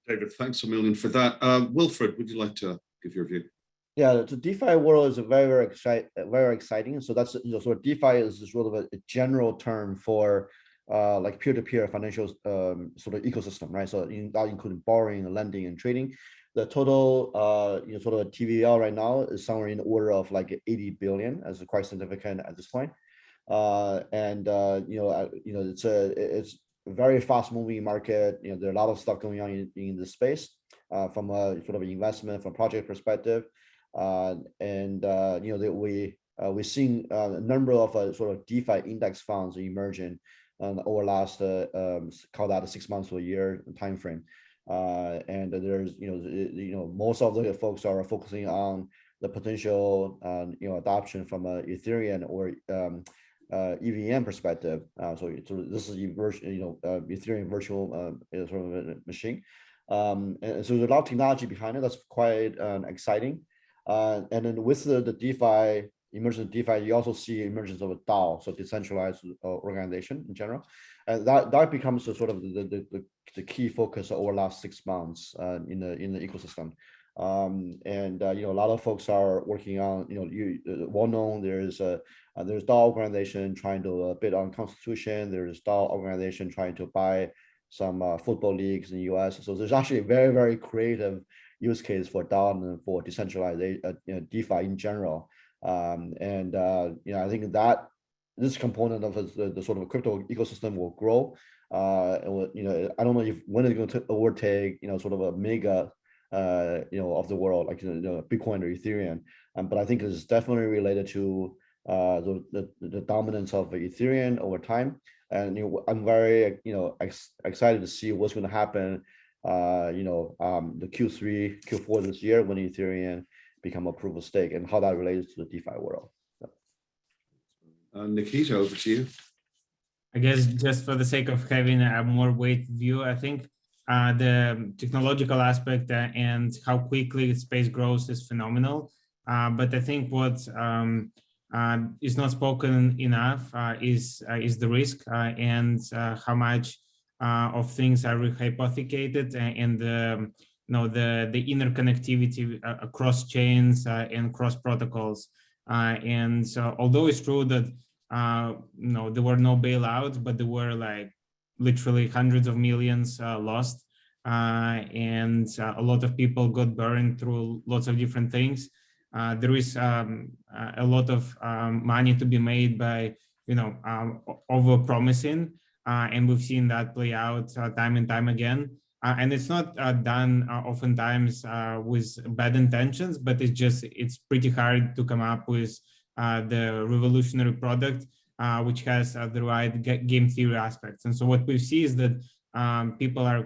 David, thanks a million for that. Wilfred, would you like to give your view? Yeah, the DeFi world is very exciting. So that's sort of DeFi is sort of a general term for like peer-to-peer financial sort of ecosystem, right? So that including borrowing, lending, and trading. The total sort of TVL right now is somewhere in the order of like 80 billion, as quite significant at this point. It's a very fast-moving market. There are a lot of stuff going on in this space from a sort of investment, from project perspective. We're seeing a number of sort of DeFi index funds emerging over last call that a 6 months to a year timeframe. And there's most of the folks are focusing on the potential adoption from a Ethereum or EVM perspective. So this is Ethereum virtual sort of a machine. And so there's a lot of technology behind it that's quite exciting. And then with the DeFi, emergence of DeFi, you also see emergence of a DAO, so decentralized organization in general. And that becomes the sort of the key focus over the last 6 months in the ecosystem. A lot of folks are working on, well known, there's DAO organization trying to bid on constitution. There's DAO organization trying to buy some football leagues in the US. So there's actually a very, very creative use case for DAO and for decentralized DeFi in general. I think that this component of the sort of crypto ecosystem will grow. I don't know when it's going to overtake, sort of a mega, of the world, like Bitcoin or Ethereum. But I think it's definitely related to the dominance of Ethereum over time. And I'm very excited to see what's going to happen. The Q3, Q4 this year when Ethereum become a proof of stake and how that relates to the DeFi world. Nikita, over to you. I guess just for the sake of having a more weighted view, I think the technological aspect and how quickly space grows is phenomenal. But I think what is not spoken enough is the risk and how much of things are rehypothecated and the interconnectivity across chains and cross protocols. And although it's true that there were no bailouts, but there were like literally hundreds of millions lost, and a lot of people got burned through lots of different things. There is a lot of money to be made by over promising, and we've seen that play out time and time again. And it's not done oftentimes with bad intentions, but it's pretty hard to come up with the revolutionary product which has the right game theory aspects. And so what we see is that people are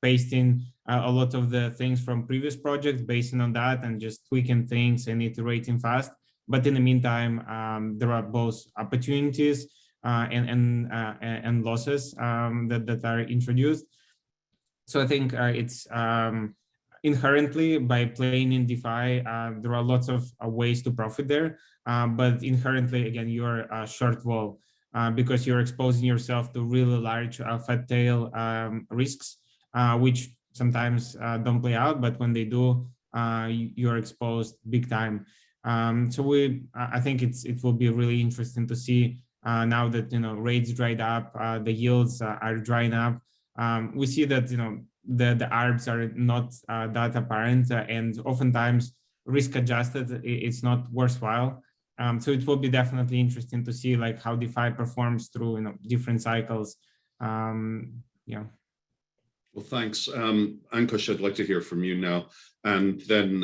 pasting a lot of the things from previous projects, basing on that and just tweaking things and iterating fast. But in the meantime, there are both opportunities and losses that are introduced. So I think it's inherently, by playing in DeFi, there are lots of ways to profit there. But inherently, again, you're a short wall because you're exposing yourself to really large fat tail risks, which sometimes don't play out, but when they do, you're exposed big time. So I think it will be really interesting to see now that rates dried up, the yields are drying up. We see that the arbs are not that apparent, and oftentimes risk adjusted, it's not worthwhile. So it will be definitely interesting to see like how DeFi performs through different cycles. Yeah. Well, thanks, Ankush. I'd like to hear from you now, and then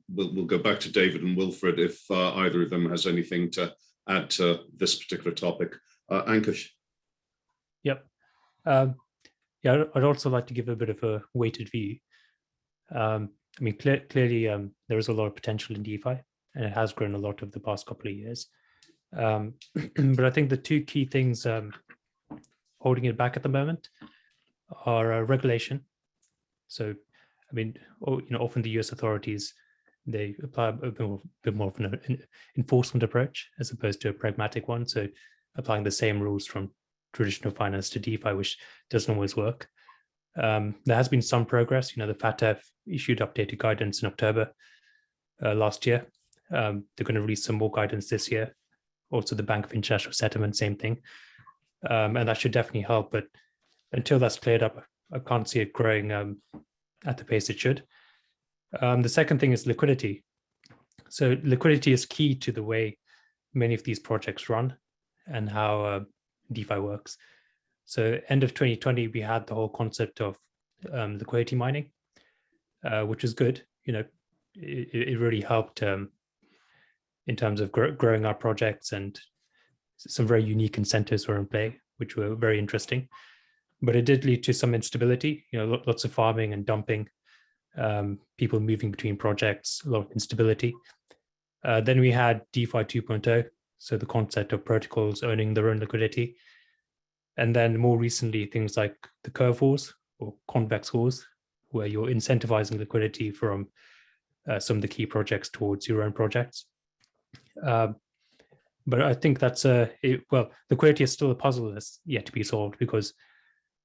we'll go back to David and Wilfred if either of them has anything to add to this particular topic. Ankush. Yep. Yeah, I'd also like to give a bit of a weighted view. I mean, clearly, there is a lot of potential in DeFi, and it has grown a lot over the past couple of years. But I think the two key things holding it back at the moment are regulation. So, I mean, often the US authorities, they apply a bit more of an enforcement approach as opposed to a pragmatic one. So applying the same rules from traditional finance to DeFi, which doesn't always work. There has been some progress. The FATF issued updated guidance in October last year. They're going to release some more guidance this year. Also, the Bank of International Settlement, same thing. And that should definitely help. But until that's cleared up, I can't see it growing at the pace it should. The second thing is liquidity. So liquidity is key to the way many of these projects run and how DeFi works. So end of 2020, we had the whole concept of liquidity mining, which was good. It really helped in terms of growing our projects, and some very unique incentives were in play, which were very interesting. But it did lead to some instability, lots of farming and dumping, people moving between projects, a lot of instability. Then we had DeFi 2.0, so the concept of protocols owning their own liquidity. And then more recently, things like the curve wars or convex wars, where you're incentivizing liquidity from some of the key projects towards your own projects. But I think that's liquidity is still a puzzle that's yet to be solved, because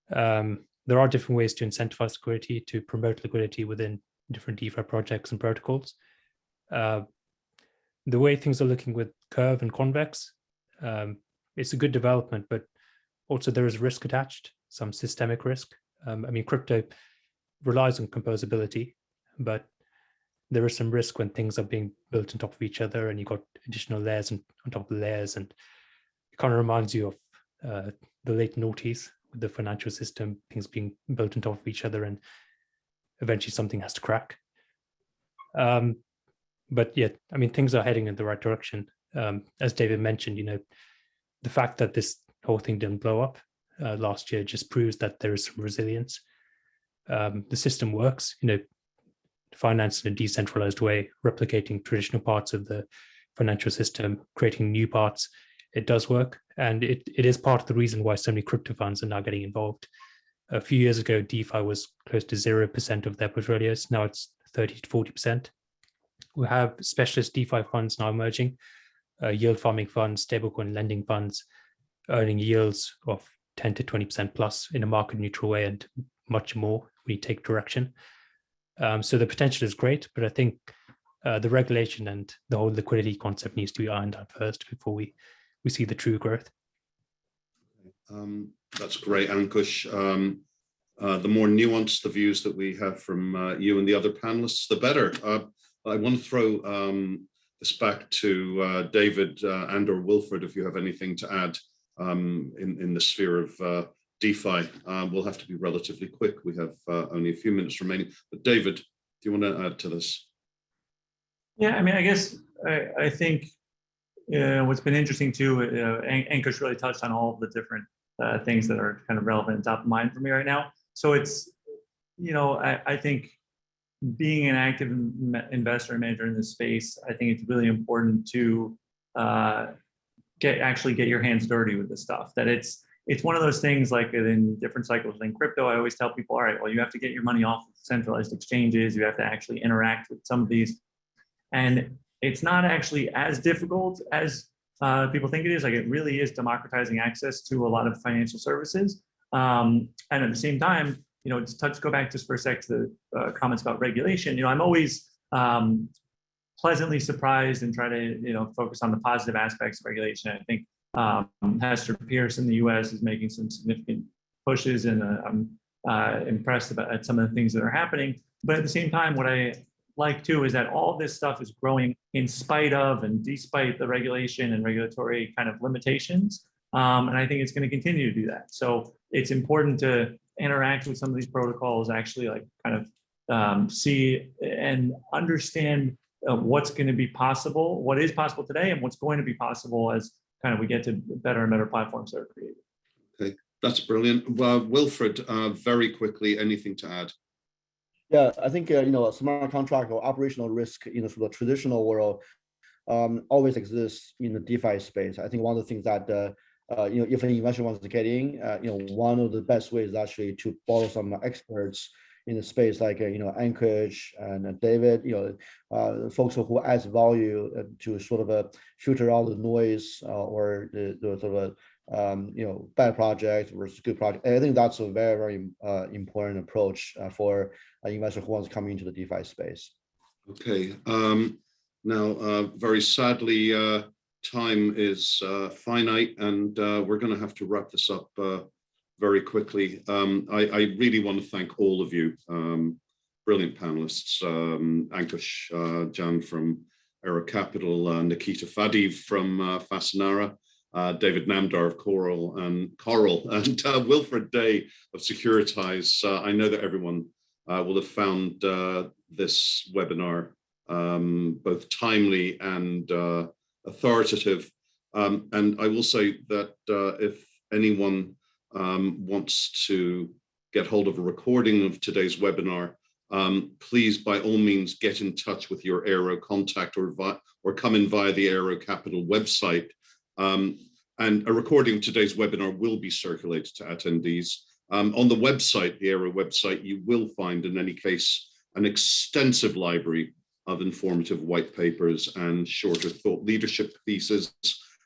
there are different ways to incentivize liquidity, to promote liquidity within different DeFi projects and protocols. The way things are looking with Curve and Convex, it's a good development, but also there is risk attached, some systemic risk. I mean, crypto relies on composability, but there is some risk when things are being built on top of each other and you've got additional layers on top of the layers. And it kind of reminds you of the late noughties with the financial system, things being built on top of each other, and eventually something has to crack. But yeah, I mean, things are heading in the right direction. As David mentioned, the fact that this whole thing didn't blow up last year just proves that there is some resilience. The system works, finance in a decentralized way, replicating traditional parts of the financial system, creating new parts. It does work, and it is part of the reason why so many crypto funds are now getting involved. A few years ago, DeFi was close to 0% of their portfolios. Now it's 30 to 40%. We have specialist DeFi funds now emerging, yield farming funds, stablecoin lending funds, earning yields of 10 to 20% plus in a market neutral way, and much more when you take direction. So the potential is great, but I think the regulation and the whole liquidity concept needs to be ironed out first before we see the true growth. That's great, Ankush. The more nuanced the views that we have from you and the other panelists, the better. I want to throw this back to David and or Wilfred, if you have anything to add in the sphere of DeFi. We'll have to be relatively quick. We have only a few minutes remaining. But David, do you want to add to this? Yeah, I mean, I guess I think what's been interesting too, Ankush really touched on all of the different things that are kind of relevant and top of mind for me right now. So it's, I think being an active investor and manager in this space, I think it's really important to actually get your hands dirty with this stuff. That it's one of those things, like in different cycles in crypto, I always tell people, all right, well, you have to get your money off of centralized exchanges. You have to actually interact with some of these. And it's not actually as difficult as people think it is. Like, it really is democratizing access to a lot of financial services. And at the same time, just go back just for a sec to the comments about regulation. I'm always pleasantly surprised and try to, focus on the positive aspects of regulation. I think Hester Pierce in the US is making some significant pushes, and I'm impressed at some of the things that are happening. But at the same time, what I like too is that all this stuff is growing in spite of and despite the regulation and regulatory kind of limitations. And I think it's going to continue to do that. So it's important to interact with some of these protocols, actually see and understand what's going to be possible, what is possible today, and what's going to be possible as kind of we get to better and better platforms that are created. Okay, that's brilliant. Wilfred, very quickly, anything to add? Yeah, I think a smart contract or operational risk in the sort of traditional world always exists in the DeFi space. I think one of the things that if an investor wants to get in, one of the best ways is actually to borrow some experts in the space, like Ankush and David, folks who adds value to sort of filter out the noise or the sort of bad project versus good project. And I think that's a very, very important approach for an investor who wants to come into the DeFi space. Okay. Now, very sadly, time is finite, and we're going to have to wrap this up very quickly. I really want to thank all of you, brilliant panelists, Ankush Jan from Era Capital, Nikita Fadiv from Fasanara, David Namdar of Coral, and Wilfred Day of Securitize. I know that everyone will have found this webinar both timely and authoritative. And I will say that if anyone wants to get hold of a recording of today's webinar, please, by all means, get in touch with your Aero contact or come in via the Aero Capital website. And a recording of today's webinar will be circulated to attendees. On the website, the Aero website, you will find, in any case, an extensive library of informative white papers and shorter thought leadership pieces.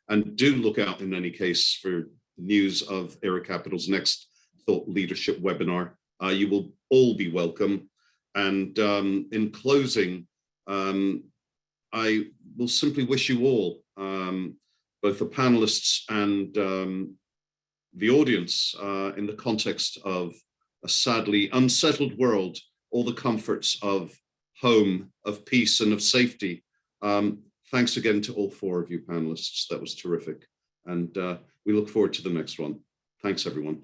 And do look out, in any case, for news of Aero Capital's next thought leadership webinar. You will all be welcome. And in closing, I will simply wish you all, both the panelists and the audience, in the context of a sadly unsettled world, all the comforts of home, of peace, and of safety. Thanks again to all four of you panelists. That was terrific. And we look forward to the next one. Thanks, everyone.